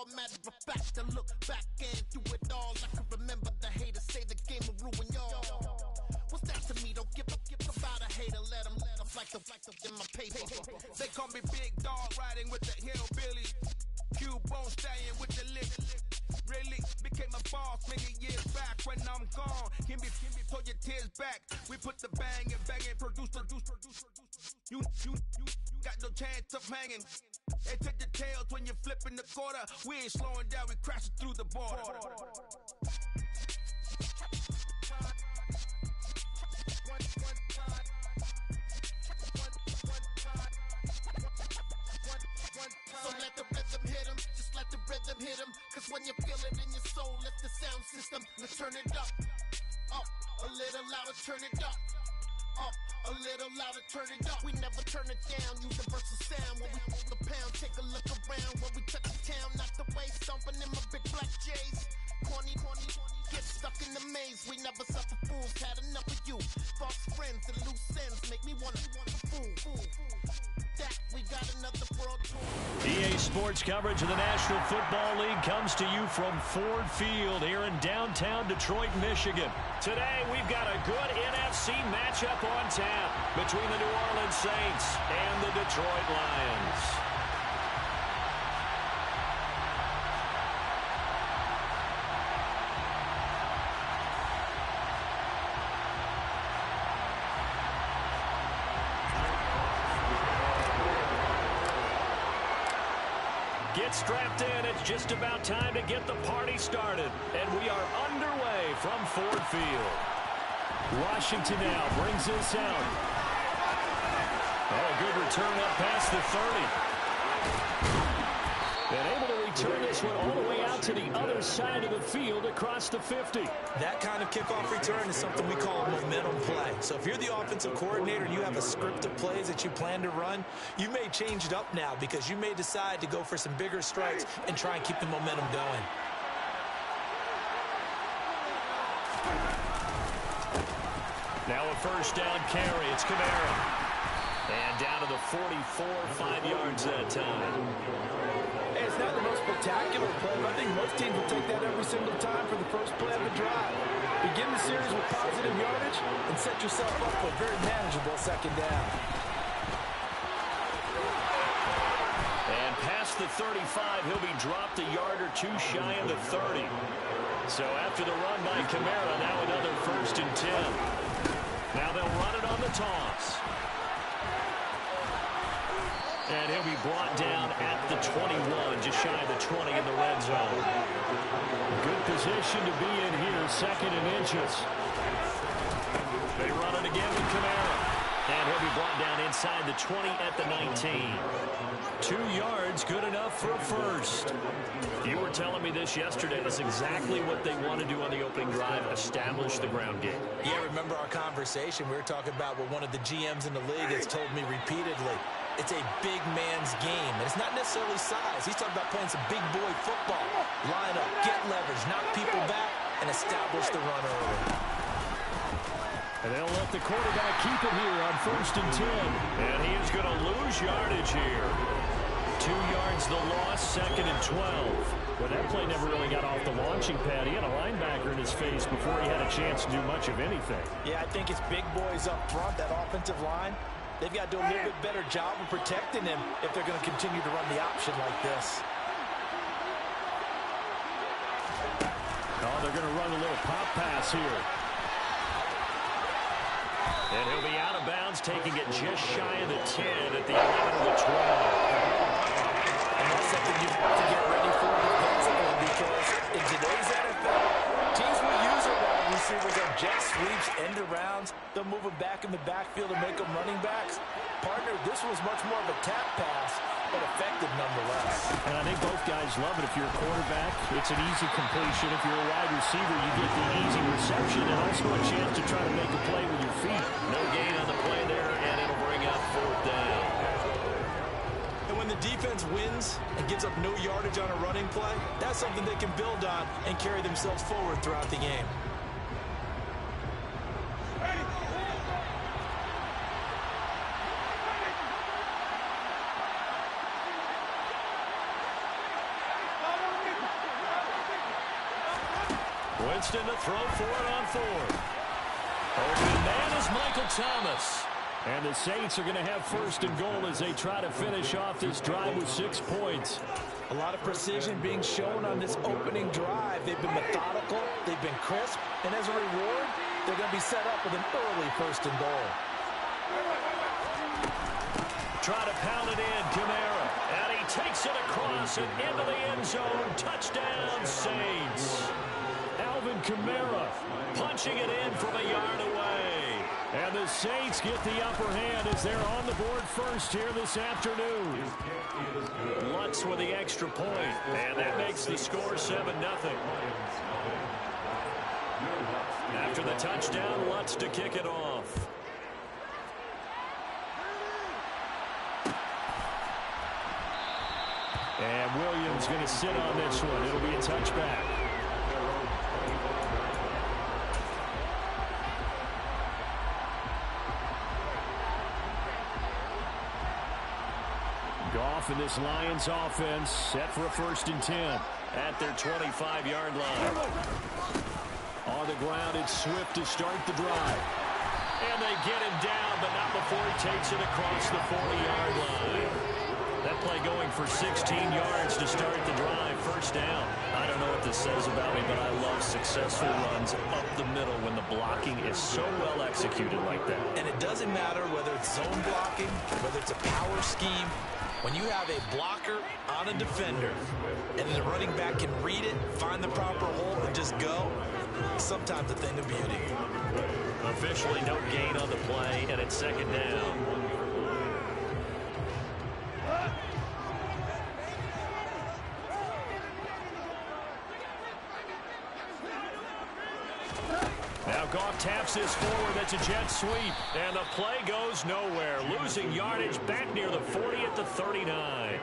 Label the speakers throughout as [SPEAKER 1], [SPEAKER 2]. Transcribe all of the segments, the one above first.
[SPEAKER 1] a matter of fact. To look back and through it all, I can remember the haters say the game will ruin y'all. What's that to me? Don't give about a hater. Let them like the in my paper.
[SPEAKER 2] They call me Big Dog, riding with the hillbilly. Cubone staying with the lick. Really became a boss many years back. When I'm gone, give me pull your tears back. We put the bang and produce. You got no chance of hanging. They take the tails when you're flipping the quarter. We ain't slowing down, we crashing through the border.
[SPEAKER 1] So let the rhythm hit him, just let the rhythm hit him. Cause when you feel it in your soul, lift the sound system. Let's turn it up, a little louder, turn it up, a little louder, turn it up. We never turn it down, universal sound. When we move the pound, take a look around. When we touch the town, not the way, stomping in my big black J's. Corny, get stuck in the maze. We never suffer fools, had enough of you. False friends and loose ends make me wanna fool. That we got another world tour.
[SPEAKER 3] EA Sports coverage of the National Football League comes to you from Ford Field here in downtown Detroit, Michigan. Today we've got a good NFC matchup on tap between the New Orleans Saints and the Detroit Lions. Get strapped in. It's just about time to get the party started. And we are underway from Ford Field. Washington now brings this out. Oh, a good return up past the 30. And able to return this one all the way out to the other side of the field across the 50.
[SPEAKER 4] That kind of kickoff return is something we call a momentum play. So if you're the offensive coordinator and you have a script of plays that you plan to run, you may change it up now because you may decide to go for some bigger strikes and try and keep the momentum going.
[SPEAKER 3] Now a first down carry. It's Kamara. And down to the 44, 5 yards that time.
[SPEAKER 5] Hey, it's not the most spectacular play, but I think most teams will take that every single time for the first play of the drive. Begin the series with positive yardage and set yourself up for a very manageable second down.
[SPEAKER 3] And past the 35, he'll be dropped a yard or two shy of the 30. So after the run by Kamara, now another 1st and 10. Now they'll run it on the toss. And he'll be brought down at the 21, just shy of the 20 in the red zone. Good position to be in here, 2nd and inches. They run it again with Kamara. And he'll be brought down inside the 20 at the 19. 2 yards, good enough for a first. You were telling me this yesterday. That's exactly what they want to do on the opening drive, establish the ground game.
[SPEAKER 4] Yeah, remember our conversation? We were talking about what one of the GMs in the league has told me repeatedly. It's a big man's game, and it's not necessarily size. He's talking about playing some big boy football. Line up, get leverage, knock people back, and establish the run early.
[SPEAKER 3] And they'll let the quarterback keep it here on 1st and 10. And he is going to lose yardage here. 2 yards the loss, 2nd and 12. But that play never really got off the launching pad. He had a linebacker in his face before he had a chance to do much of anything.
[SPEAKER 5] Yeah, I think it's big boys up front, that offensive line. They've got to do a little bit better job of protecting him if they're going to continue to run the option like this.
[SPEAKER 3] Oh, they're going to run a little pop pass here. And he'll be out of bounds, taking it just shy of the 10 at the 11 of the 12.
[SPEAKER 5] And that's something you've got to get ready for defensively because in today's NFL, teams will use it while receivers on jet sweeps, end arounds. They'll move them back in the backfield and make them running backs. Partner, this was much more of a tap pass, but effective nonetheless.
[SPEAKER 3] And I think both guys love it. If you're a quarterback, it's an easy completion. If you're a wide receiver, you get the easy reception and also a chance to try to make a play with your feet.
[SPEAKER 6] No gain on the play there, and it'll bring up 4th down.
[SPEAKER 4] And when the defense wins and gives up no yardage on a running play, that's something they can build on and carry themselves forward throughout the game.
[SPEAKER 3] Winston to throw for it on fourth. Open man is Michael Thomas. And the Saints are going to have first and goal as they try to finish off this drive with 6 points.
[SPEAKER 4] A lot of precision being shown on this opening drive. They've been methodical, they've been crisp, and as a reward, they're going to be set up with an early first and goal.
[SPEAKER 3] Try to pound it in, Kamara. And he takes it across and into the end zone. Touchdown, Saints. Alvin Kamara punching it in from a yard away. And the Saints get the upper hand as they're on the board first here this afternoon. Lutz with the extra point, and that makes the score 7-0. After the touchdown, Lutz to kick it off. And Williams going to sit on this one. It'll be a touchback. Goff in this Lions offense set for a 1st and 10 at their 25-yard line. On the ground, it's Swift to start the drive. And they get him down, but not before he takes it across the 40-yard line. That play going for 16 yards to start the drive. First down. I don't know what this says about me, but I love successful runs up the middle when the blocking is so well executed like that.
[SPEAKER 4] And it doesn't matter whether it's zone blocking, whether it's a power scheme. When you have a blocker on a defender and the running back can read it, find the proper hole, and just go, sometimes a thing of beauty.
[SPEAKER 3] Officially no gain on the play, and it's second down. Now Goff taps this forward. That's a jet sweep. And the play goes nowhere. Losing yardage back near the 40 at the 39.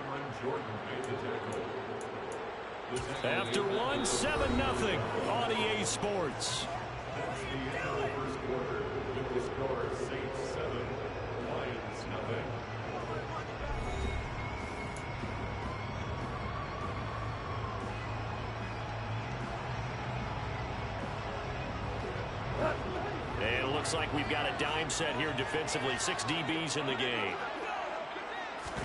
[SPEAKER 3] After 7-0 on EA Sports. And it looks like we've got a dime set here defensively. 6 DBs in the game.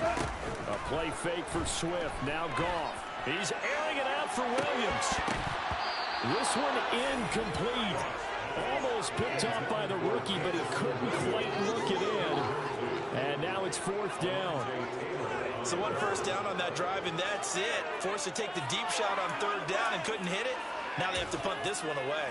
[SPEAKER 3] A play fake for Swift. Now Goff. He's airing it out for Williams. This one incomplete. Almost picked off by the rookie, but he couldn't quite look it in. And now it's 4th down.
[SPEAKER 4] So 1 first down on that drive, and that's it. Forced to take the deep shot on 3rd down and couldn't hit it. Now they have to punt this one away.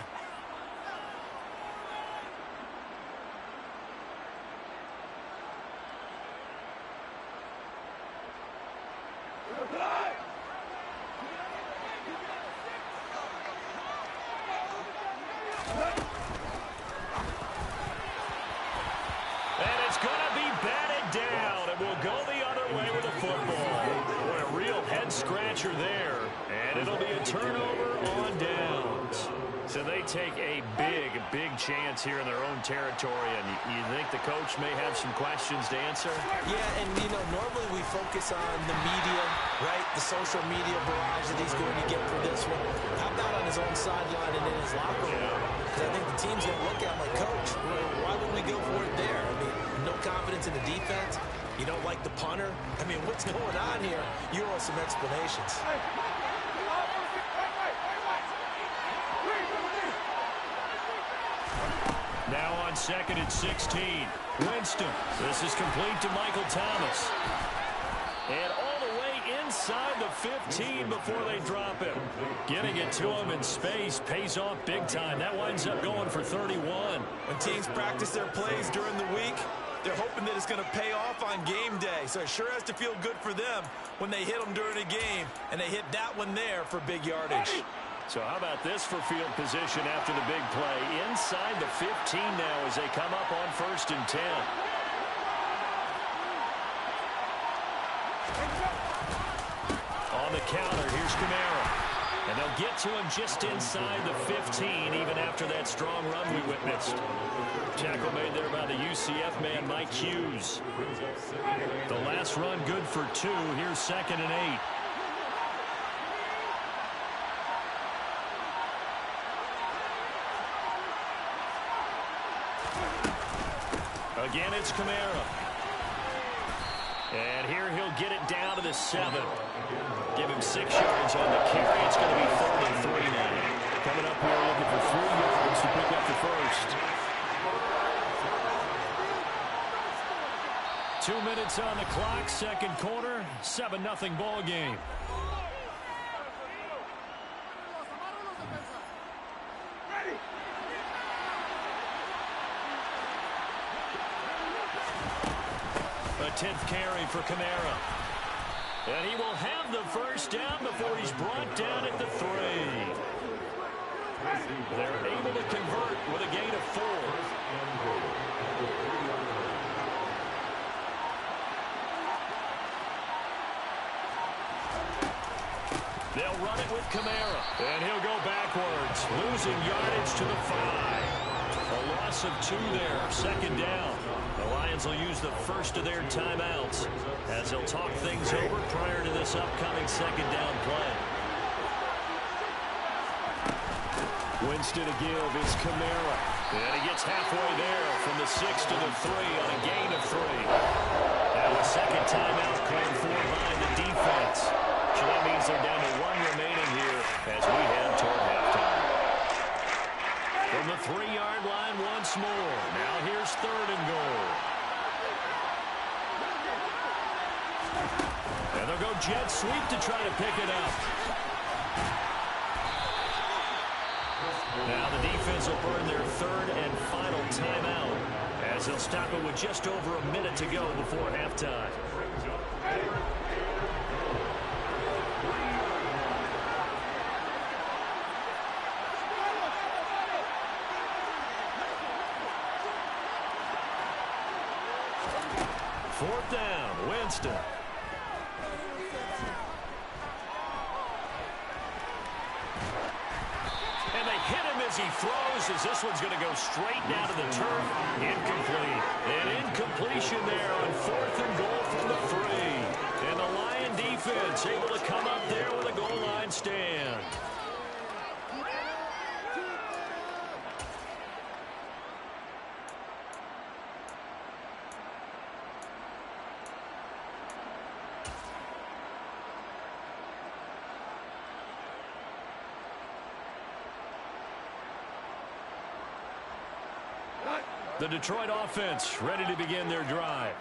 [SPEAKER 3] And it's going to be batted down, and we'll go the other way with the football. What a real head-scratcher there. And it'll be a turnover on downs. So they take a big chance here in their own territory, and you think the coach may have some questions to answer?
[SPEAKER 4] Yeah, and, normally we focus on the media, right? The social media barrage that he's going to get for this one. How about on his own sideline and in his locker room? Because I think the team's going to look at him like, Coach, why would we go for it there? I mean, no confidence in the defense. You don't like the punter. I mean, what's going on here? You owe some explanations.
[SPEAKER 3] Now on 2nd and 16. Winston. This is complete to Michael Thomas. And all the way inside the 15 before they drop him. Getting it to him in space pays off big time. That winds up going for 31.
[SPEAKER 4] When teams practice their plays during the week, they're hoping that it's going to pay off on game day. So it sure has to feel good for them when they hit them during a game. And they hit that one there for big yardage.
[SPEAKER 3] So how about this for field position after the big play? Inside the 15 now as they come up on 1st and 10. On the counter, here's Kamara. And they'll get to him just inside the 15, even after that strong run we witnessed. Tackle made there by the UCF man, Mike Hughes. The last run good for 2. Here's 2nd and 8. Again, it's Kamara. And here he'll get it down to the 7. Give him 6 yards on the carry. It's going to be 3rd and 3 now.
[SPEAKER 7] Coming up here looking for 3 yards to pick up the first.
[SPEAKER 3] 2 minutes on the clock, second quarter, 7-0 ball game. A 10th carry for Kamara. And he will have the first down before he's brought down at the 3. They're able to convert with a gain of 4. They'll run it with Kamara. And he'll go backwards, losing yardage to the 5. A loss of 2 there, second down. The Lions will use the first of their timeouts as they'll talk things over prior to this upcoming second down play. Winston to give, it's Kamara. And he gets halfway there from the 6 to the 3 on a gain of 3. Now a second timeout called for by the defense. So that means they're down to 1 remaining here as we head toward halftime. From the 3-yard line once more. Now here's 3rd and goal. And they'll go jet sweep to try to pick it up. Now the defense will burn their 3rd and final timeout as they'll stop it with just over a minute to go before halftime. Fourth down, Winston. And they hit him as he throws, as this one's going to go straight down to the turf. Incomplete. An incompletion there on 4th and goal from the 3. And the Lion defense able to come up there with a goal line stand. The Detroit offense ready to begin their drive.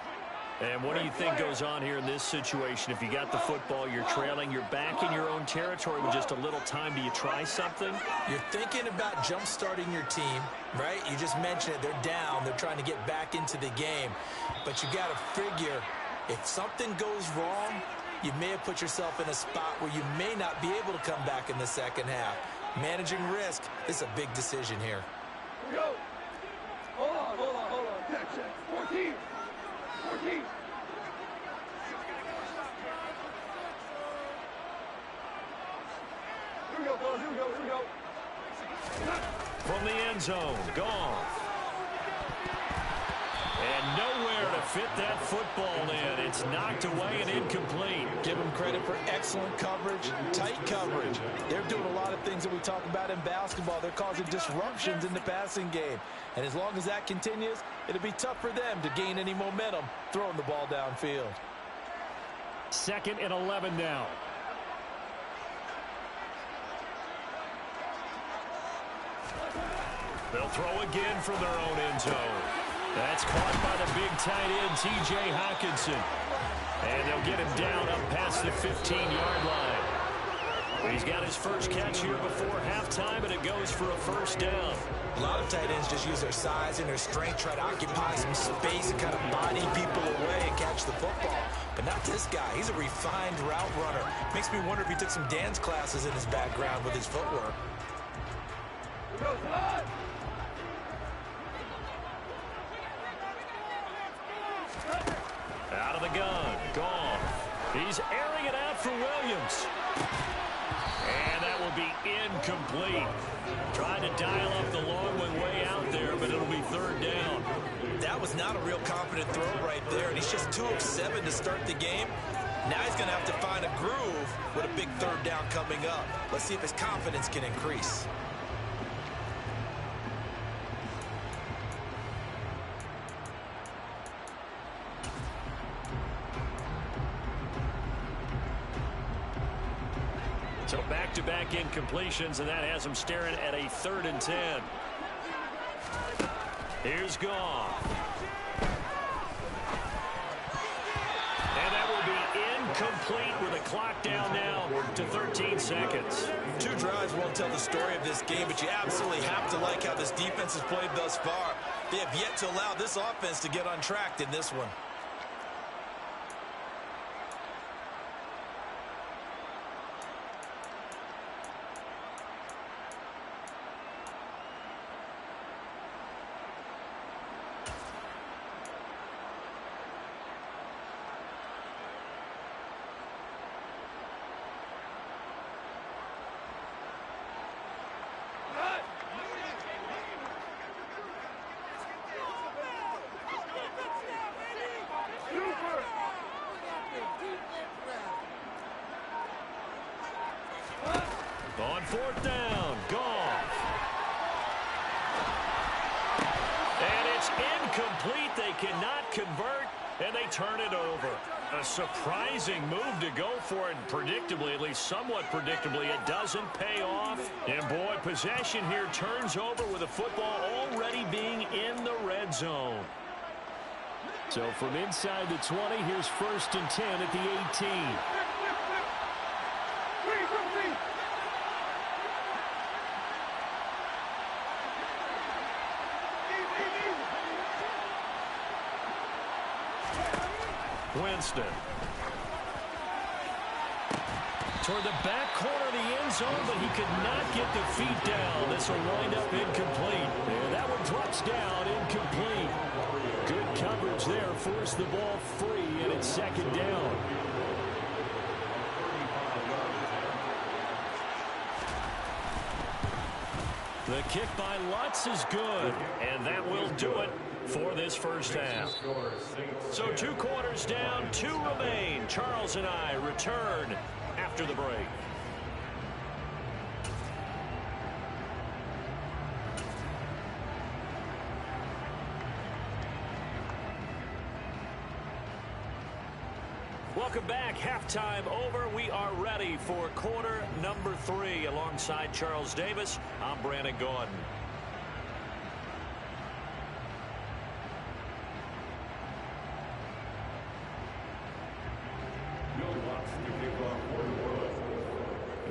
[SPEAKER 3] And what do you think goes on here in this situation? If you got the football, you're trailing, you're back in your own territory with just a little time. Do you try something?
[SPEAKER 4] You're thinking about jump-starting your team, right? You just mentioned it. They're down. They're trying to get back into the game. But you got to figure, if something goes wrong, you may have put yourself in a spot where you may not be able to come back in the second half. Managing risk is a big decision here.
[SPEAKER 7] Go. Hold on. Check. 14. Here we go, fellas. Here we go.
[SPEAKER 3] From the end zone, gone. And nowhere to fit that football in. It's knocked away and incomplete.
[SPEAKER 4] Give them credit for excellent coverage, tight coverage. They're doing a lot of things that we talk about in basketball. They're causing disruptions in the passing game. And as long as that continues, it'll be tough for them to gain any momentum throwing the ball downfield.
[SPEAKER 3] 2nd and 11 now. They'll throw again from their own end zone. That's caught by the big tight end, T.J. Hockenson. And they'll get him down up past the 15-yard line. He's got his first catch here before halftime, and it goes for a first down.
[SPEAKER 4] A lot of tight ends just use their size and their strength, try to occupy some space and kind of body people away and catch the football. But not this guy. He's a refined route runner. Makes me wonder if he took some dance classes in his background with his footwork.
[SPEAKER 3] Out of the gun, gone. He's airing it out for Williams. And that will be incomplete. Trying to dial up the long one way out there, but it'll be 3rd down.
[SPEAKER 4] That was not a real confident throw right there, and he's just 2 of 7 to start the game. Now he's going to have to find a groove with a big 3rd down coming up. Let's see if his confidence can increase.
[SPEAKER 3] So back-to-back incompletions, and that has him staring at a 3rd and 10. Here's Goff. And that will be incomplete with a clock down now to 13 seconds.
[SPEAKER 4] 2 drives won't tell the story of this game, but you absolutely have to like how this defense has played thus far. They have yet to allow this offense to get untracked in this one.
[SPEAKER 3] On 4th down, Goff. And it's incomplete. They cannot convert, and they turn it over. A surprising move to go for it, and predictably, at least somewhat predictably, it doesn't pay off. And boy, possession here turns over with the football already being in the red zone. So from inside the 20, here's 1st and 10 at the 18. Winston. Toward the back corner of the end zone, but he could not get the feet down. This will wind up incomplete. And that one drops down incomplete. Good coverage there. Forced the ball free, and it's 2nd down. The kick by Lutz is good, and that will do it for this first half. So 2 quarters down, 2 remain. Charles and I return after the break. Welcome back. Halftime over. We are ready for quarter number 3. Alongside Charles Davis, I'm Brandon Gaudin.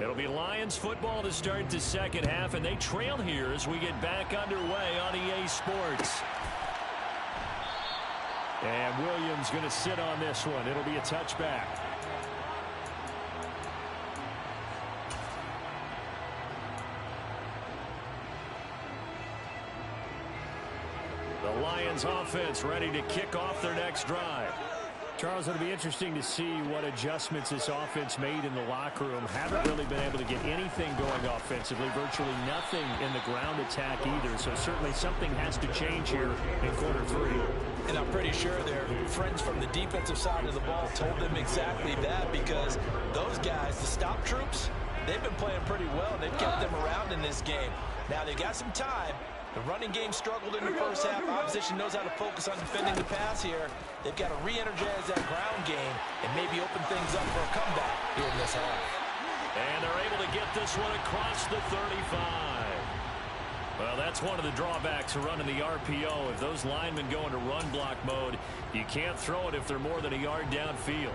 [SPEAKER 3] It'll be Lions football to start the second half, and they trail here as we get back underway on EA Sports. And Williams going to sit on this one. It'll be a touchback. The Lions offense ready to kick off their next drive. Charles, it'll be interesting to see what adjustments this offense made in the locker room. Haven't really been able to get anything going offensively. Virtually nothing in the ground attack either. So certainly something has to change here in quarter 3.
[SPEAKER 4] And I'm pretty sure their friends from the defensive side of the ball told them exactly that, because those guys, the stop troops, they've been playing pretty well. They've kept them around in this game. Now they got some time. The running game struggled in the first half. Opposition knows how to focus on defending the pass here. They've got to re-energize that ground game and maybe open things up for a comeback here in this half.
[SPEAKER 3] And they're able to get this one across the 35. Well, that's one of the drawbacks of running the RPO. If those linemen go into run block mode, you can't throw it if they're more than a yard downfield.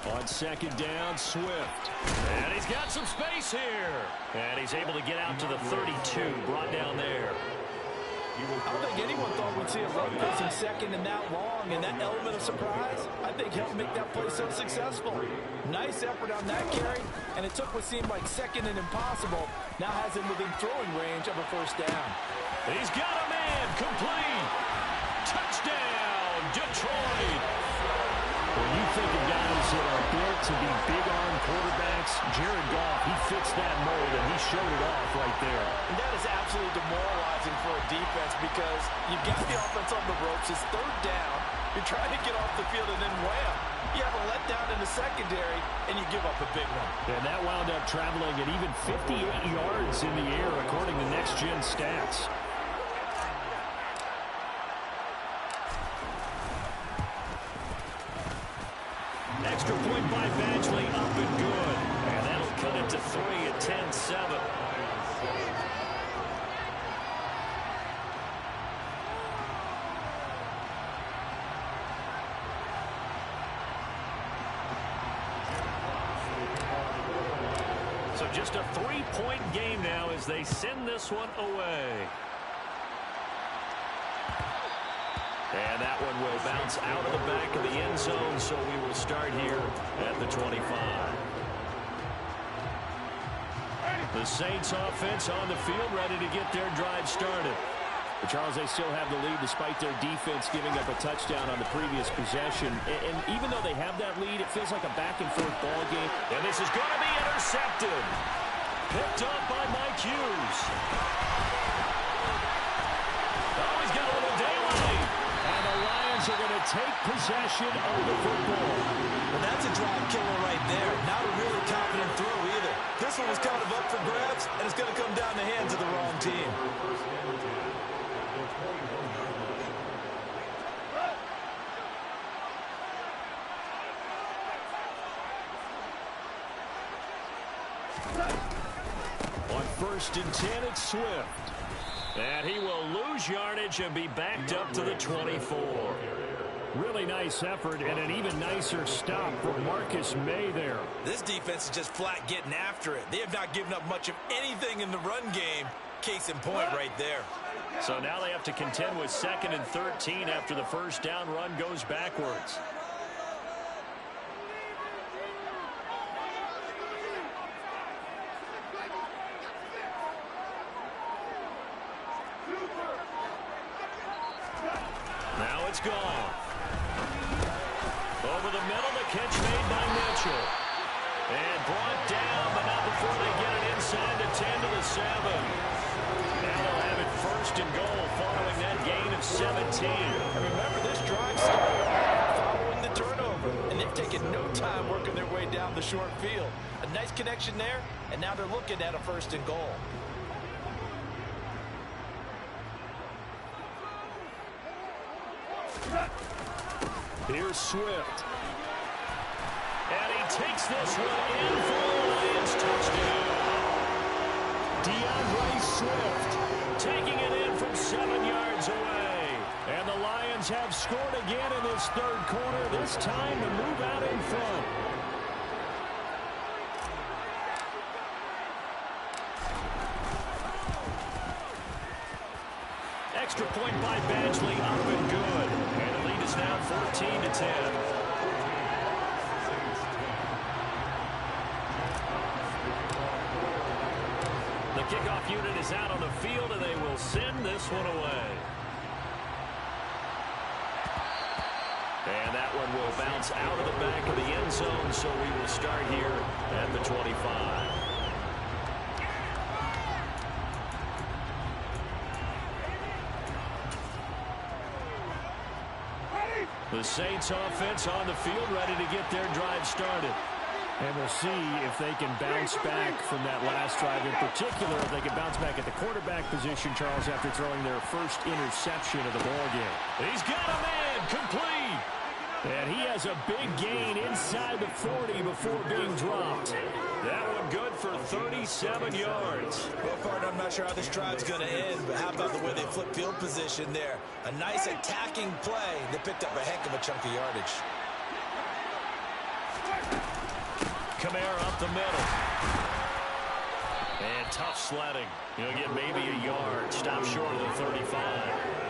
[SPEAKER 3] On 2nd down, Swift. And he's got some space here. And he's able to get out to the 32, brought down there.
[SPEAKER 4] I don't think anyone thought we'd see a run-facing second and that long, and that element of surprise, I think, helped make that play so successful. Nice effort on that carry, and it took what seemed like second and impossible, now has him within throwing range of a first down.
[SPEAKER 3] He's got a man, complete. Touchdown, Detroit. When you think of guys that are built to be big-arm quarterbacks, Jared Goff, he fits that mold, and he showed it off right there.
[SPEAKER 4] And that is absolutely demoralizing for a defense, because you've got the offense on the ropes. It's 3rd down. You're trying to get off the field, and then wham, you have a letdown in the secondary, and you give up a big one.
[SPEAKER 3] And that wound up traveling at even 58 yards in the air, according to Next Gen Stats. it to 3 at 10-7. So just a 3-point game now as they send this one away. And that one will bounce out of the back of the end zone, so we will start here at the 25. The Saints offense on the field, ready to get their drive started.
[SPEAKER 7] But Charles, they still have the lead despite their defense giving up a touchdown on the previous possession. And even though they have that lead, it feels like a back-and-forth ball game.
[SPEAKER 3] And this is going to be intercepted. Picked up by Mike Hughes. Oh, he's got a little daylight. And the Lions are going to take possession of the football.
[SPEAKER 4] Well, that's a drive killer right there. Not a really confident throw either. This one was kind of up for grabs, and it's going to come down the hands of the wrong team.
[SPEAKER 3] On 1st and 10, it's Swift. And he will lose yardage and be backed up to the 24.
[SPEAKER 7] Really nice effort and an even nicer stop for Marcus May there.
[SPEAKER 4] This defense is just flat getting after it. They have not given up much of anything in the run game. Case in point right there.
[SPEAKER 3] So now they have to contend with 2nd and 13 after the first down run goes backwards. Now it's gone. Over the middle, the catch made by Mitchell. And brought down, but not before they get it inside the 10 to the 7. Now they'll have it 1st and goal following that gain of 17.
[SPEAKER 4] And remember, this drive started following the turnover. And they've taken no time working their way down the short field. A nice connection there, and now they're looking at a 1st and goal.
[SPEAKER 3] Here's Swift. And he takes this one in for the Lions touchdown. DeAndre Swift taking it in from 7 yards away. And the Lions have scored again in this 3rd quarter, this time to move out in front. Extra point by Badgley, up and good. And the lead is now 14-10. The kickoff unit is out on the field, and they will send this one away. And that one will bounce out of the back of the end zone, so we will start here at the 25. The Saints offense on the field, ready to get their drive started.
[SPEAKER 7] And we'll see if they can bounce back from that last drive. In particular, if they can bounce back at the quarterback position, Charles, after throwing their first interception of the ball game.
[SPEAKER 3] He's got a man, complete.
[SPEAKER 7] And he has a big gain inside the 40 before being dropped.
[SPEAKER 3] That one good for 37 yards.
[SPEAKER 4] Well, partner, I'm not sure how this drive's going to end, but how about the way they flip field position there? A nice attacking play. They picked up a heck of a chunk of yardage.
[SPEAKER 3] Kamara up the middle. And tough sledding. He'll get maybe a yard. Stop short of the 35.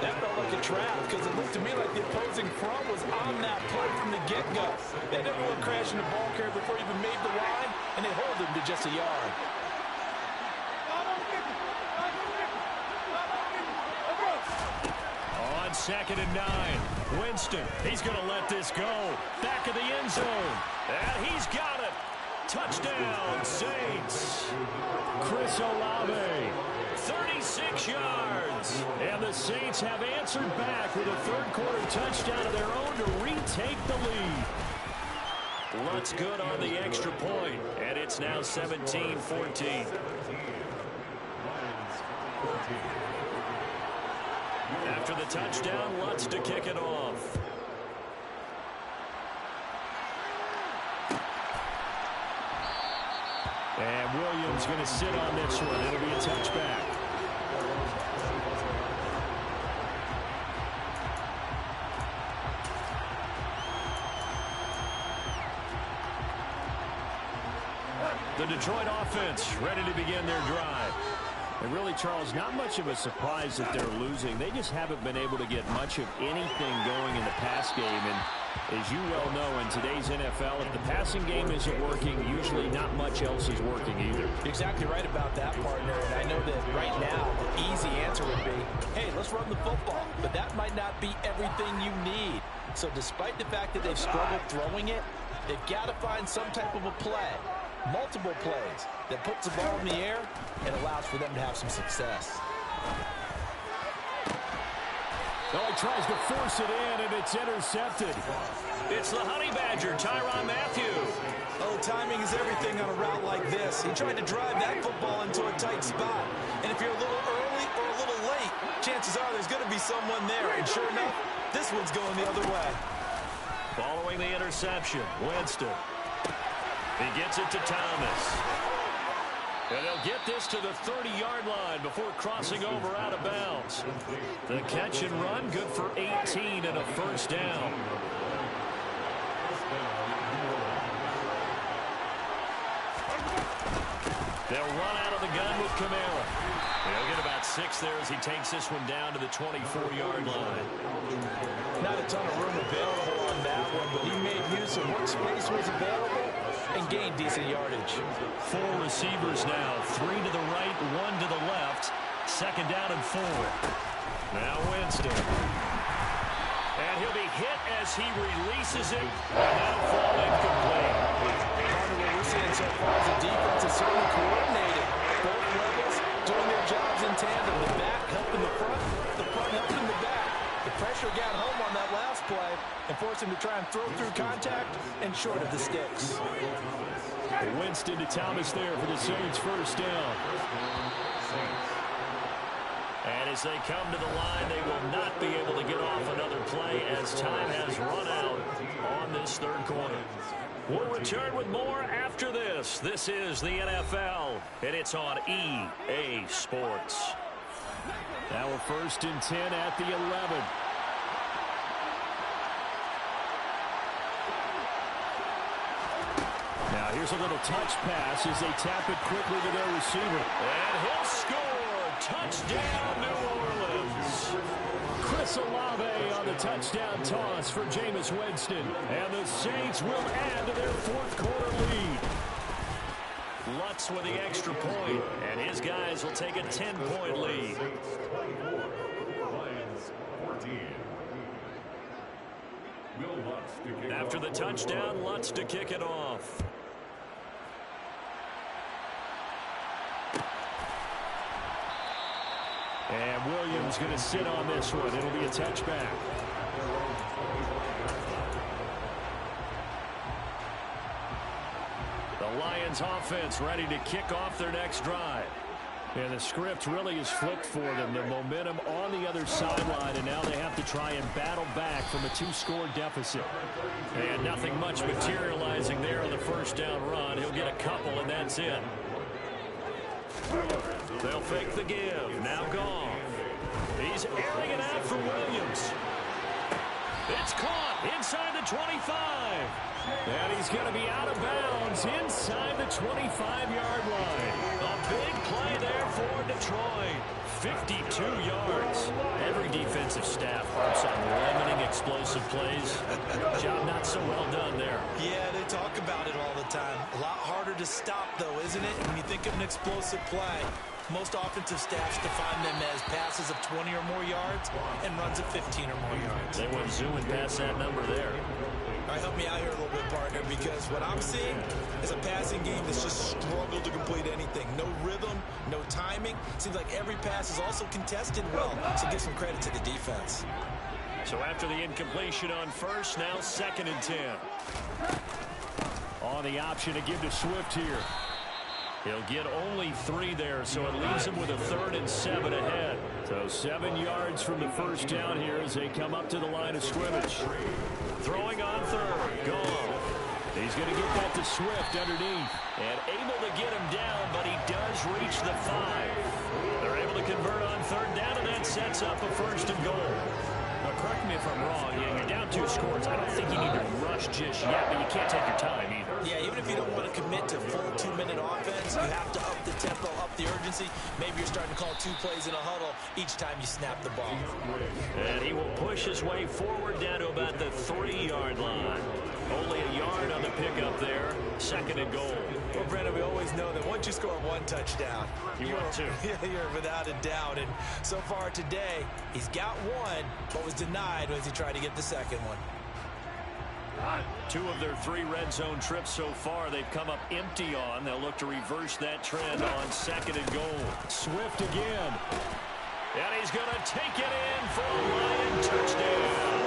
[SPEAKER 4] That felt like a trap because it looked to me like the opposing front was on that play from the get-go. They didn't want to crash in the ball carrier before he even made the line, and they hold him to just a yard.
[SPEAKER 3] On 2nd and 9, Winston. He's going to let this go. Back of the end zone. And he's got it. Touchdown, Saints.
[SPEAKER 7] Chris Olave.
[SPEAKER 3] 36 yards.
[SPEAKER 7] And the Saints have answered back with a 3rd quarter touchdown of their own to retake the lead.
[SPEAKER 3] Lutz good on the extra point. And it's now 17-14. After the touchdown, Lutz to kick it off.
[SPEAKER 7] And Williams going to sit on this one. It'll be a touchback. The Detroit offense ready to begin their drive. And really, Charles, not much of a surprise that they're losing. They just haven't been able to get much of anything going in the pass game. And as you well know, in today's NFL, if the passing game isn't working, usually not much else is working either.
[SPEAKER 4] You're exactly right about that, partner. And I know that right now, the easy answer would be, hey, let's run the football. But that might not be everything you need. So despite the fact that they've struggled throwing it, they've got to find some type of a play. Multiple plays that puts the ball in the air and allows for them to have some success.
[SPEAKER 7] Oh, he tries to force it in, and it's intercepted.
[SPEAKER 3] It's the Honey Badger, Tyrann Mathieu.
[SPEAKER 4] Oh, timing is everything on a route like this. He tried to drive that football into a tight spot. And if you're a little early or a little late, chances are there's going to be someone there. And sure enough, this one's going the other way.
[SPEAKER 3] Following the interception, Winston. He gets it to Thomas. And they'll get this to the 30-yard line before crossing over out of bounds. The catch and run, good for 18 and a first down. They'll run out of the gun with Kamara. They'll get about 6 there as he takes this one down to the 24-yard line.
[SPEAKER 4] Not a ton of room available on that one, but he made use of what space was available and gained decent yardage.
[SPEAKER 3] 4 receivers now, 3 to the right, 1 to the left. Second down and 4. Now Winston. And he'll be hit as he releases it. And that'll fall incomplete.
[SPEAKER 4] Part of what we're seeing so far is the defense is certainly coordinated. Both levels doing their jobs in tandem. The back helping the front helping the back. The pressure got home on that last play and forced him to try and throw through contact and short of the sticks.
[SPEAKER 7] Winston to Thomas there for the Saints' first down.
[SPEAKER 3] And as they come to the line, they will not be able to get off another play as time has run out on this third quarter. We'll return with more after this. This is the NFL, and it's on EA Sports.
[SPEAKER 7] Now we're first and 10 at the 11. Now here's a little touch pass as they tap it quickly to their receiver.
[SPEAKER 3] And he'll score. Touchdown, New Orleans.
[SPEAKER 7] Chris Olave on the touchdown toss for Jameis Winston. And the Saints will add to their fourth quarter lead.
[SPEAKER 3] Lutz with the extra point, and his guys will take a 10-point lead. After the touchdown, Lutz to kick it off.
[SPEAKER 7] And Williams going to sit on this one. It'll be a touchback. The Lions offense ready to kick off their next drive. And the script really is flipped for them. The momentum on the other sideline, and now they have to try and battle back from a 2-score deficit.
[SPEAKER 3] And nothing much materializing there on the first down run. He'll get a couple, and that's it. They'll fake the give. Now Goff. He's airing it out for Williams. It's caught inside the 25.
[SPEAKER 7] And he's going to be out of bounds inside the 25-yard line.
[SPEAKER 3] A big play there for Detroit. 52 yards. Every defensive staff harps on limiting explosive plays. Job not so well done there.
[SPEAKER 4] Yeah, they talk about it all the time. A lot harder to stop, though, isn't it? When you think of an explosive play, most offensive staffs define them as passes of 20 or more yards and runs of 15 or more yards.
[SPEAKER 3] They went zooming past that number there.
[SPEAKER 4] All right, help me out here a little bit, partner, because what I'm seeing is a passing game that's just struggled to complete anything. No rhythm, no timing. Seems like every pass is also contested well, so give some credit to the defense.
[SPEAKER 3] So after the incompletion on first, now 2nd and 10.
[SPEAKER 7] On the option to give to Swift here.
[SPEAKER 3] He'll get only 3 there, so it leaves him with a 3rd and 7 ahead.
[SPEAKER 7] So 7 yards from the first down here as they come up to the line of scrimmage.
[SPEAKER 3] Throwing on third. Goff.
[SPEAKER 7] He's
[SPEAKER 3] He's going to get that to Swift underneath.
[SPEAKER 6] And able to get him down, but he does reach the 5. They're able to convert on third down, and that sets up a 1st and goal.
[SPEAKER 3] Now, correct me if I'm wrong. Yeah, you're down 2 scores. I don't think you need to rush just yet, but you can't take your time either.
[SPEAKER 4] Yeah, even if you don't want to commit to full 2-minute offense, you have to up the tempo, up the urgency. Maybe you're starting to call 2 plays in a huddle each time you snap the ball.
[SPEAKER 6] And he will push his way forward down to about the 3-yard line. Only a yard on the pickup there. 2nd and goal.
[SPEAKER 4] Well, Brandon, we always know that once you score 1 touchdown,
[SPEAKER 6] You want to.
[SPEAKER 4] You're without a doubt. And so far today, he's got 1, but was denied as he tried to get the 2nd one.
[SPEAKER 3] 2 of their 3 red zone trips so far they've come up empty on. They'll look to reverse that trend on 2nd and goal. Swift again.
[SPEAKER 6] And he's going to take it in for a Lion touchdown.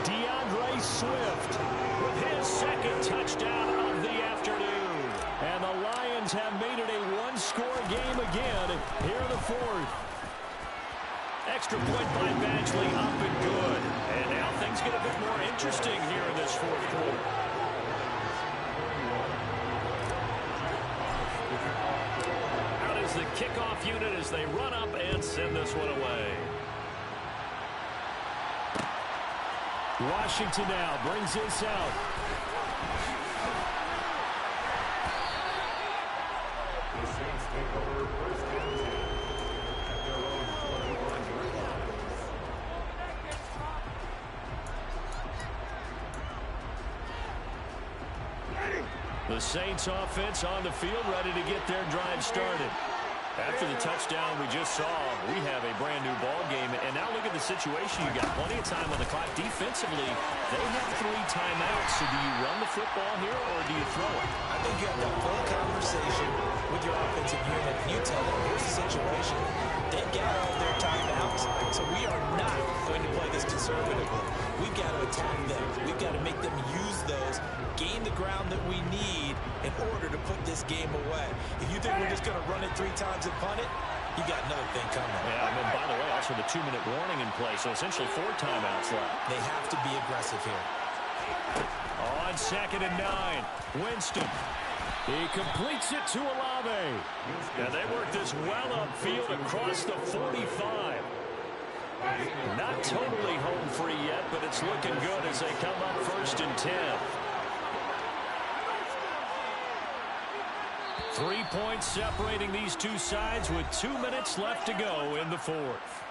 [SPEAKER 3] DeAndre Swift
[SPEAKER 6] With his 2nd touchdown of the afternoon.
[SPEAKER 3] And the Lions have made it a 1-score game again here in the 4th.
[SPEAKER 6] Extra point by Badgley, up and good. And now things get a bit more interesting here in this 4th quarter. Out is the kickoff unit as they run up and send this one away.
[SPEAKER 3] Washington now brings this out. The Saints offense on the field, ready to get their drive started. After the touchdown we just saw, we have a brand new ball game. And now look at the situation. You got plenty of time on the clock. Defensively, they have 3 timeouts. So do you run the football here or do you throw it?
[SPEAKER 4] I think you have that full conversation with your offensive unit. You tell them, here's the situation. They got all their timeouts, so we are not going to play this conservatively. We've got to attack them. We've got to make them use those, gain the ground that we need in order to put this game away. If you think we're just going to run it 3 times and punt it, you got another thing coming.
[SPEAKER 3] Yeah, and then, by the way, also the 2-minute warning in play, so essentially 4 timeouts left.
[SPEAKER 4] They have to be aggressive here.
[SPEAKER 3] On 2nd and 9, Winston. He completes it to Olave.
[SPEAKER 6] And they work this well upfield across the 45. Not totally home free yet, but it's looking good as they come up 1st and 10.
[SPEAKER 3] 3 points separating these 2 sides with 2 minutes left to go in the 4th.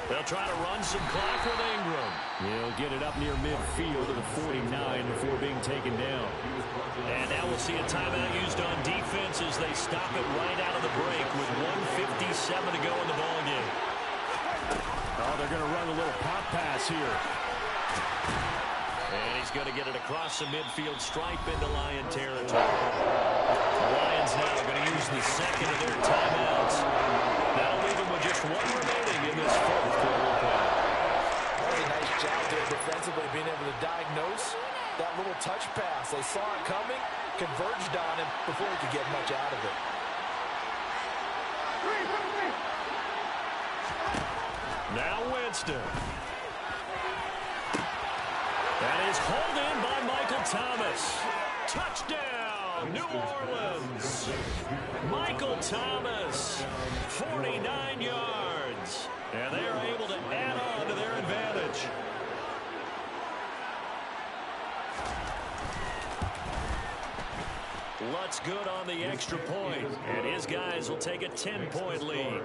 [SPEAKER 6] They'll try to run some clock with Ingram.
[SPEAKER 3] He'll get it up near midfield to the 49 before being taken down.
[SPEAKER 6] And now we'll see a timeout used on defense as they stop it right out of the break with 1:57 to go in the ballgame.
[SPEAKER 3] Oh, they're going to run a little pop pass here.
[SPEAKER 6] And he's going to get it across the midfield stripe into Lion territory. The Lions now going to use the 2nd of their timeouts. That'll leave them with just 1 remaining in this 4th quarter play.
[SPEAKER 5] That was a nice job there defensively, being able to diagnose that little touch pass. They saw it coming, converged on him before he could get much out of it.
[SPEAKER 6] Now Winston. That is hauled in by Michael Thomas. Touchdown, New Orleans. Michael Thomas, 49 yards. And they are able to add on to their advantage. Lutz good on the extra point. And his guys will take a 10-point lead.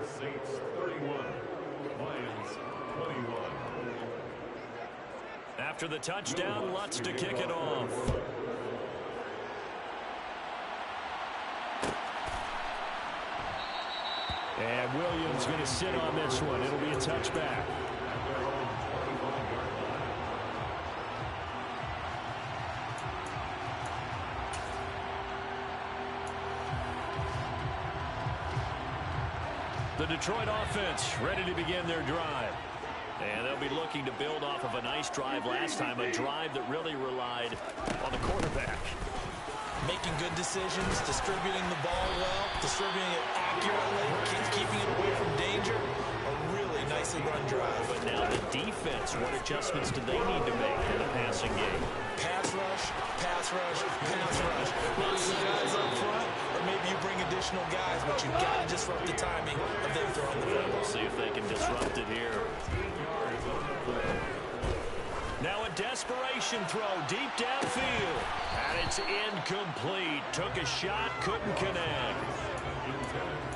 [SPEAKER 6] After the touchdown, Lutz to kick it off.
[SPEAKER 3] And Williams going to sit on this one. It'll be a touchback. The Detroit offense ready to begin their drive. And they'll be looking to build off of a nice drive last time, a drive that really relied on the quarterback.
[SPEAKER 4] Making good decisions, distributing the ball well, distributing it accurately, keeping it away from danger. A really nicely run drive.
[SPEAKER 3] But now the defense, what adjustments do they need to make in the passing game?
[SPEAKER 4] Pass rush, pass rush, pass rush. Lots of guys up front, or maybe you bring additional guys, but you've got to disrupt the timing of them throwing the football.
[SPEAKER 3] We'll see if they can disrupt it here. Now a desperation throw deep downfield. And it's incomplete. Took a shot, couldn't connect.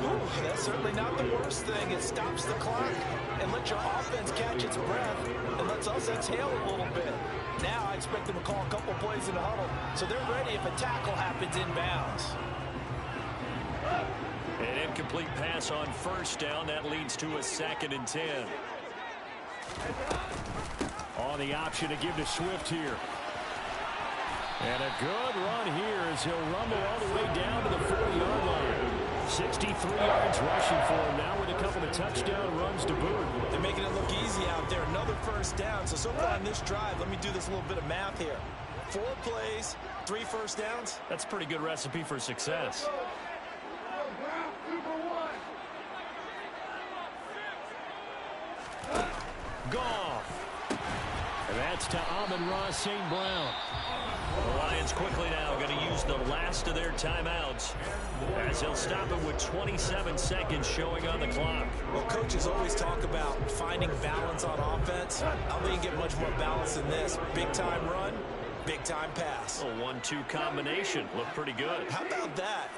[SPEAKER 4] Ooh, that's certainly not the worst thing. It stops the clock and lets your offense catch its breath and lets us exhale a little bit. Now I expect them to call a couple plays in the huddle, so they're ready if a tackle happens inbounds.
[SPEAKER 3] An incomplete pass on first down. That leads to a 2nd and 10. On the option to give to Swift here. And a good run here as he'll rumble all the way down to the 40-yard line. 63 yards rushing for him now with a couple of touchdown runs to boot.
[SPEAKER 4] They're making it look easy out there. Another first down. So far on this drive, let me do this little bit of math here. 4 plays, 3 first downs.
[SPEAKER 3] That's a pretty good recipe for success. Goff. And that's to Amon-Ra St. Brown. The Lions quickly now going to use the last of their timeouts as they'll stop it with 27 seconds showing on the clock.
[SPEAKER 4] Well, coaches always talk about finding balance on offense. I don't think you get much more balance than this. Big-time run, big-time pass.
[SPEAKER 3] A 1-2 combination. Looked pretty good.
[SPEAKER 4] How about that?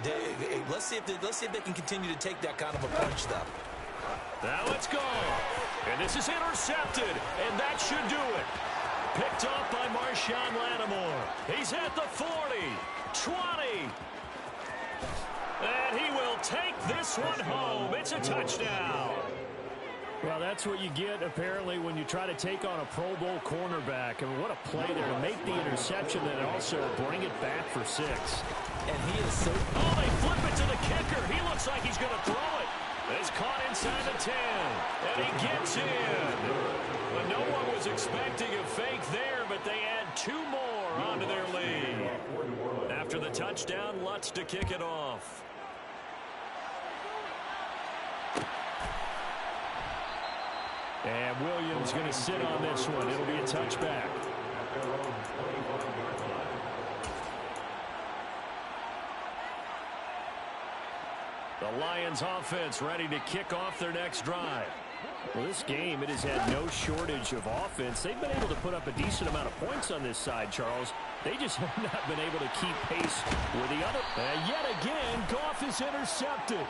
[SPEAKER 4] Let's see if they can continue to take that kind of a punch, though.
[SPEAKER 3] Now it's gone. And this is intercepted. And that should do it. Picked up by Marshawn Lattimore. He's at the 40, 20. And he will take this one home. It's a touchdown.
[SPEAKER 7] Well, that's what you get, apparently, when you try to take on a Pro Bowl cornerback. I mean, what a play there to make the interception and also bring it back for 6.
[SPEAKER 4] And he is so...
[SPEAKER 3] Oh, they flip it to the kicker. He looks like he's going to throw it. It's caught inside the 10. And he gets in. But no one was expecting a fake there, but they add 2 more onto their lead. After the touchdown, Lutz to kick it off. And Williams going to sit on this one. It'll be a touchback. The Lions offense ready to kick off their next drive. Well, this game, it has had no shortage of offense. They've been able to put up a decent amount of points on this side, Charles. They just have not been able to keep pace with the other. And yet again, Goff is intercepted.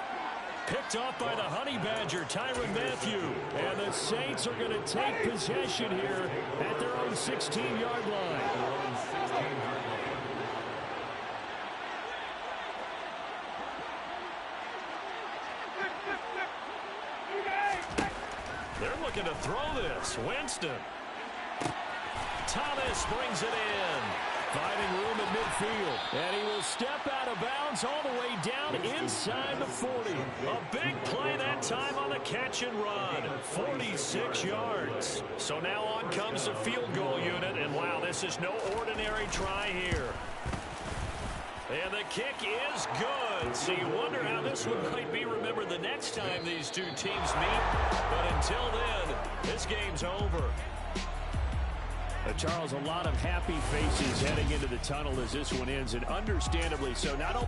[SPEAKER 3] Picked off by the Honey Badger, Tyrann Mathieu. And the Saints are going to take possession here at their own 16-yard line. They're looking to throw this. Winston. Thomas brings it in. Finding room at midfield. And he will step out of bounds all the way down inside the 40. A big play that time on the catch and run. 46 yards. So now on comes the field goal unit. And wow, this is no ordinary try here. And the kick is good. So you wonder how this one might be remembered the next time these two teams meet. But until then, this game's over. Charles, a lot of happy faces heading into the tunnel as this one ends, and understandably so. Not only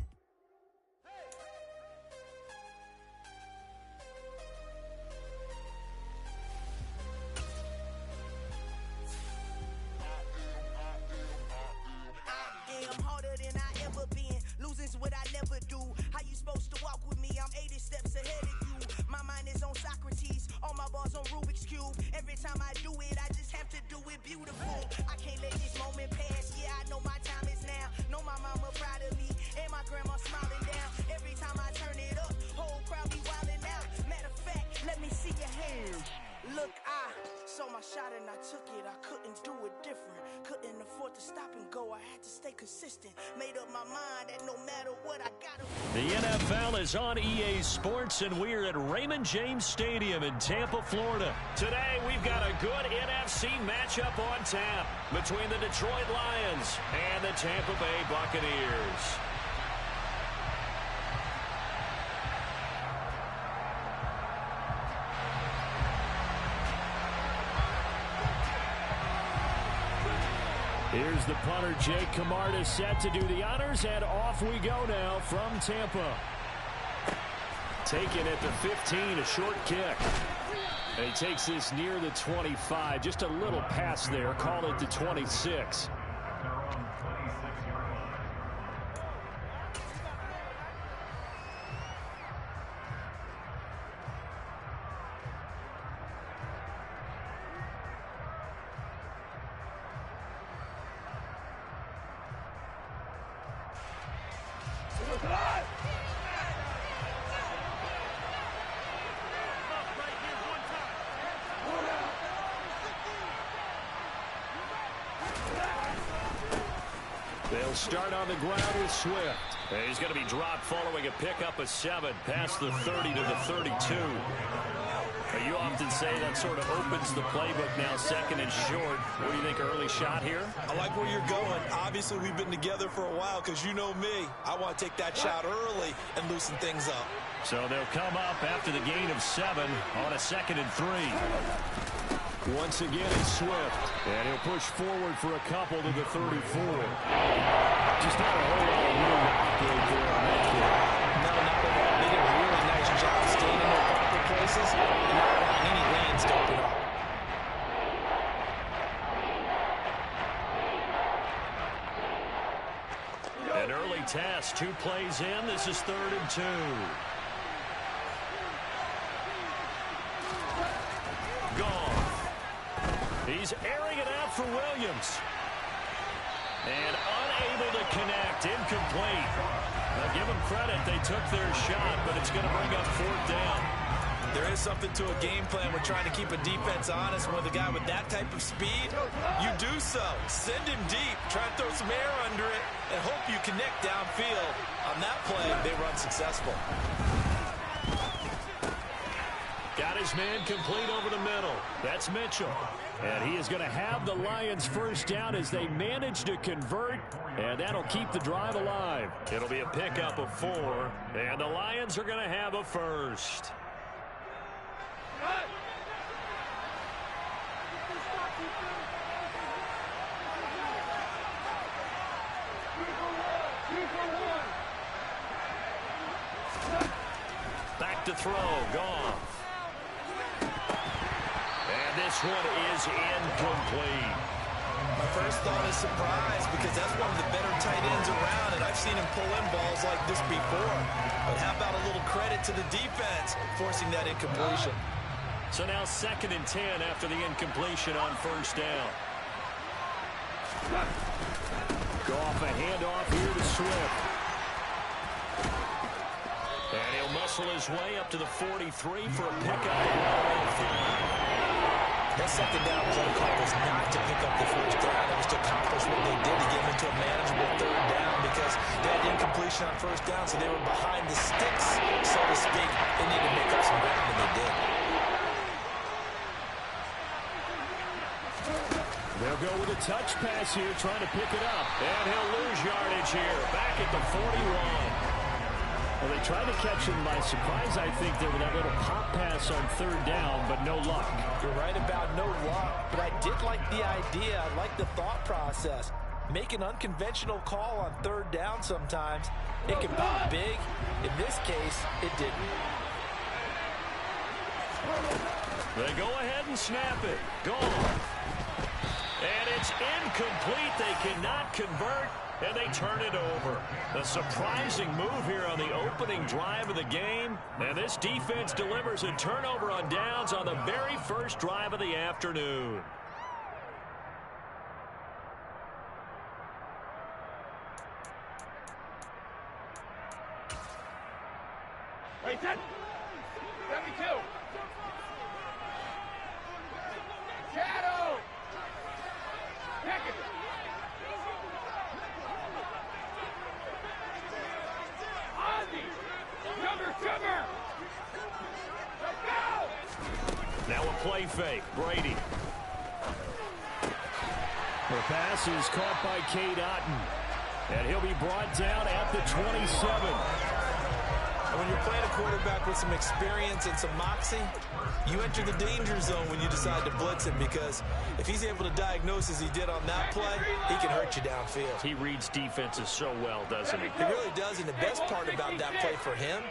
[SPEAKER 3] The NFL is on EA Sports, and we're at Raymond James Stadium in Tampa, Florida. Today, we've got a good NFC matchup on tap between the Detroit Lions and the Tampa Bay Buccaneers. Here's the punter, Jake Camarda, set to do the honors, and off we go now from Tampa. Taken at the 15, a short kick. And he takes this near the 25, just a little pass there, call it the 26. They'll start on the ground with Swift. And he's going to be dropped following a pickup of 7 past the 30 to the 32. You often say that sort of opens the playbook now, second and short. What do you think, early shot here?
[SPEAKER 4] I like where you're going. Obviously, we've been together for a while because you know me. I want to take that shot early and loosen things up.
[SPEAKER 3] So they'll come up after the gain of 7 on a 2nd and 3. Once again, it's Swift. And he'll push forward for a couple to the 34. Just not a whole lot of room to operate there on that kid.
[SPEAKER 4] No, not at all. They did a really nice job staying in their proper places and not allowing any lanes to open up.
[SPEAKER 3] An early task, 2 plays in. This is 3rd and 2. Gone. He's airing it out for Williams. And unable to connect, incomplete. Now give them credit, they took their shot, but it's going to bring up 4th down.
[SPEAKER 4] There is something to a game plan with trying to keep a defense honest. When the guy with that type of speed, you do so. Send him deep, try to throw some air under it, and hope you connect downfield. On that play, they run successful.
[SPEAKER 3] Got his man complete over the middle. That's Mitchell. And he is going to have the Lions first down as they manage to convert, and that'll keep the drive alive. It'll be a pickup of 4, and the Lions are going to have a first. Back to throw, gone. This one is incomplete.
[SPEAKER 4] My first thought is surprise because that's one of the better tight ends around, and I've seen him pull in balls like this before. But how about a little credit to the defense forcing that incompletion?
[SPEAKER 3] So now 2nd and 10 after the incompletion on 1st down. Go off a handoff here to Swift. And he'll muscle his way up to the 43 for a pickup.
[SPEAKER 4] That 2nd down play call was not to pick up the 1st down. It was to accomplish what they did to get them into a manageable 3rd down because they had incompletion on 1st down, so they were behind the sticks, so to speak. They needed to make up some ground, and they did.
[SPEAKER 3] They'll go with a touch pass here, trying to pick it up. And he'll lose yardage here, back at the 41. Well, they tried to catch him by surprise, I think, there with that little pop pass on 3rd down, but no luck.
[SPEAKER 4] You're right about no luck, but I did like the idea. I like the thought process. Make an unconventional call on 3rd down sometimes. It can be big. In this case, it didn't.
[SPEAKER 3] They go ahead and snap it. Gone. And it's incomplete. They cannot convert. And they turn it over. A surprising move here on the opening drive of the game. And this defense delivers a turnover on downs on the very first drive of the afternoon.
[SPEAKER 2] Hey, 10. 72. Shadow. Pick it. Ozzy.
[SPEAKER 3] play fake. Brady. The pass is caught by Cade Otton. And he'll be brought down at the 27.
[SPEAKER 4] And when you're playing a quarterback with some experience and some moxie, you enter the danger zone when you decide to blitz him, because if he's able to diagnose as he did on that play, he can hurt you downfield.
[SPEAKER 3] He reads defenses so well, doesn't he?
[SPEAKER 4] He really does, and the best part about that play for him,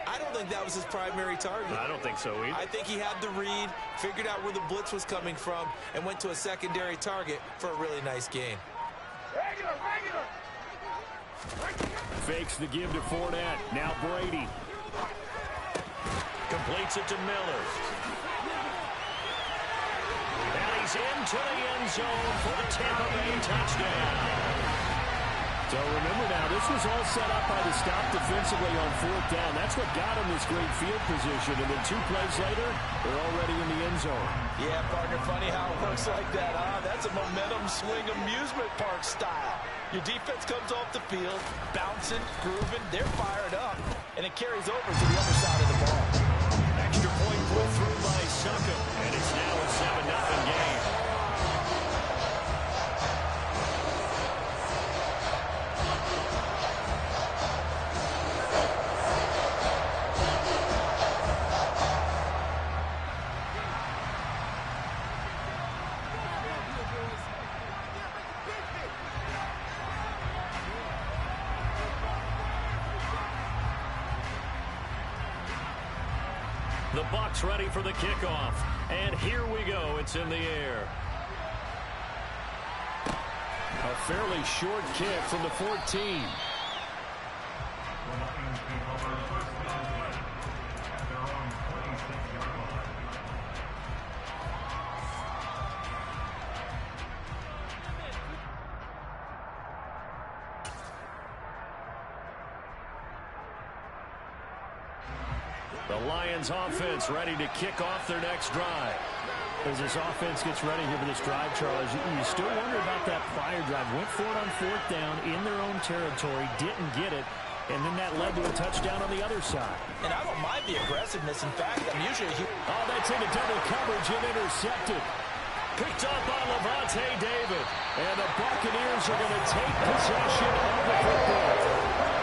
[SPEAKER 4] I don't think that was his primary target.
[SPEAKER 3] I don't think so either.
[SPEAKER 4] I think he had the read, figured out where the blitz was coming from, and went to a secondary target for a really nice gain.
[SPEAKER 3] Fakes the give to Fournette. Now Brady. Completes it to Miller. And he's into the end zone for the Tampa Bay touchdown. So remember now, this was all set up by the stop defensively on 4th down. That's what got him this great field position. And then 2 plays later, they're already in the end zone.
[SPEAKER 5] Yeah, partner, funny how it works like that, huh? That's a momentum swing amusement park style. Your defense comes off the field, bouncing, grooving, they're fired up, and it carries over to the other side of the ball.
[SPEAKER 3] Extra point pulled through by Suckup, and it's now a 7-0 game. The Bucs ready for the kickoff. And here we go. It's in the air. A fairly short kick from the 14. The Lions offense ready to kick off their next drive. As this offense gets ready here for this drive, Charles, you still wonder about that prior drive. Went for it on 4th down in their own territory, didn't get it, and then that led to a touchdown on the other side.
[SPEAKER 5] And I don't mind the aggressiveness. In fact, I'm usually...
[SPEAKER 3] Oh, that's into double coverage and intercepted. Picked up by Levante David. And the Buccaneers are going to take possession of the football.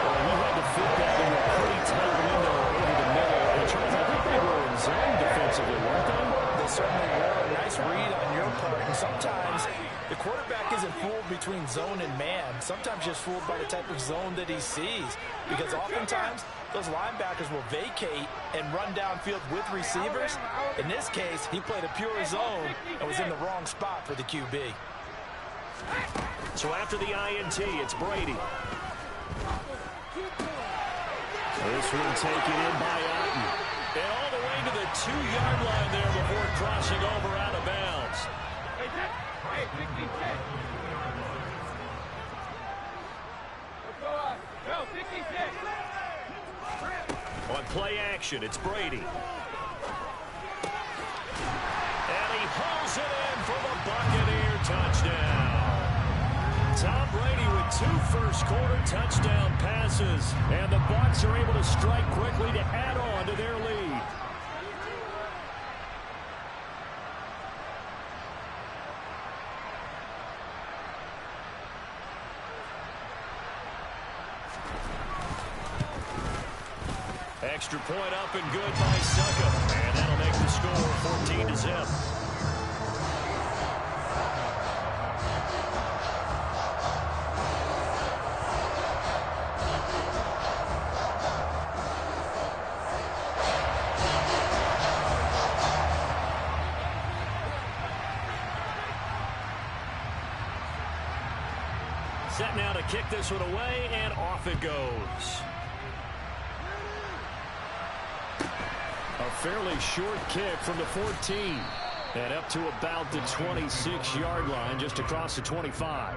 [SPEAKER 3] Well, he had to fit that in a pretty tight window over the middle. And Charles, I think they were in zone defensively, weren't they?
[SPEAKER 5] They certainly were. A nice read on your part. And sometimes the quarterback isn't fooled between zone and man. Sometimes just fooled by the type of zone that he sees. Because oftentimes, those linebackers will vacate and run downfield with receivers. In this case, he played a pure zone and was in the wrong spot for the QB.
[SPEAKER 3] So after the INT, it's Brady. This one taken in by Otton. And all the way to the 2-yard line there before crossing over out of bounds. On play action, it's Brady. And he pulls it in for the Buccaneer touchdown. Tom Brady with 2 first-quarter touchdown passes. And the Bucs are able to strike quickly to add on to their lead. Extra point up and good by Suckup. And that'll make the score 14-0. Set now to kick this one away, and off it goes. A fairly short kick from the 14. And up to about the 26-yard line, just across the 25.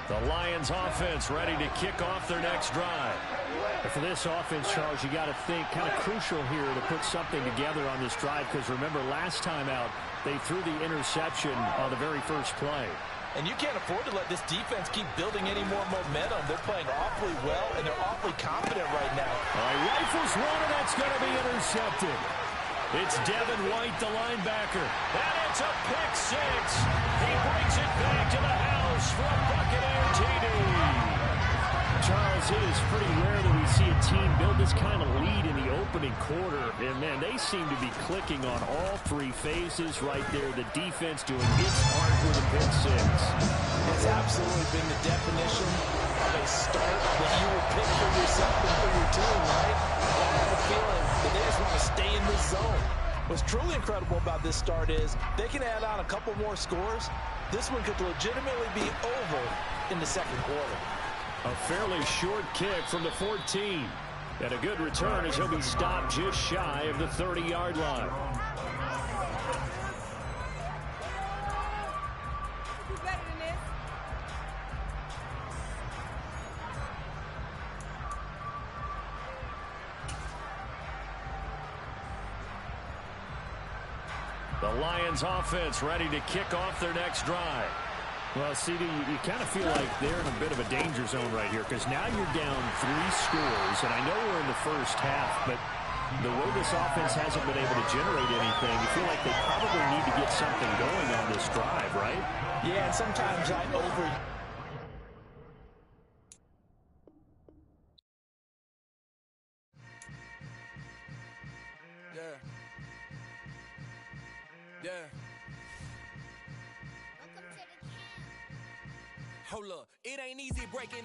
[SPEAKER 3] The Lions offense ready to kick off their next drive.
[SPEAKER 7] For this offense, Charles, you got to think kind of crucial here to put something together on this drive, because remember last time out they threw the interception on the very first play.
[SPEAKER 4] And you can't afford to let this defense keep building any more momentum. They're playing awfully well, and they're awfully confident right now.
[SPEAKER 3] All right, rifles one, and that's going to be intercepted. It's Devin White, the linebacker. And it's a pick six. He brings it back to the house for a Buccaneer TD.
[SPEAKER 7] Charles, it is pretty rare that we see a team build this kind of lead in the opening quarter. And, man, they seem to be clicking on all three phases right there. The defense doing its part with a pick six.
[SPEAKER 4] It's absolutely been the definition of a start that you would pick for yourself and for your team, right? I have a feeling that they just want to stay in this zone. What's truly incredible about this start is they can add on a couple more scores. This one could legitimately be over in the second quarter.
[SPEAKER 3] A fairly short kick from the 14. And a good return as he'll be stopped just shy of the 30-yard line. The Lions offense ready to kick off their next drive.
[SPEAKER 7] Well, CD, you kind of feel like they're in a bit of a danger zone right here, because now you're down 3 scores, and I know we're in the first half, but the way this offense hasn't been able to generate anything, you feel like they probably need to get something going on this drive, right?
[SPEAKER 4] Yeah, and sometimes I
[SPEAKER 2] Yeah. Hold up, it ain't easy breaking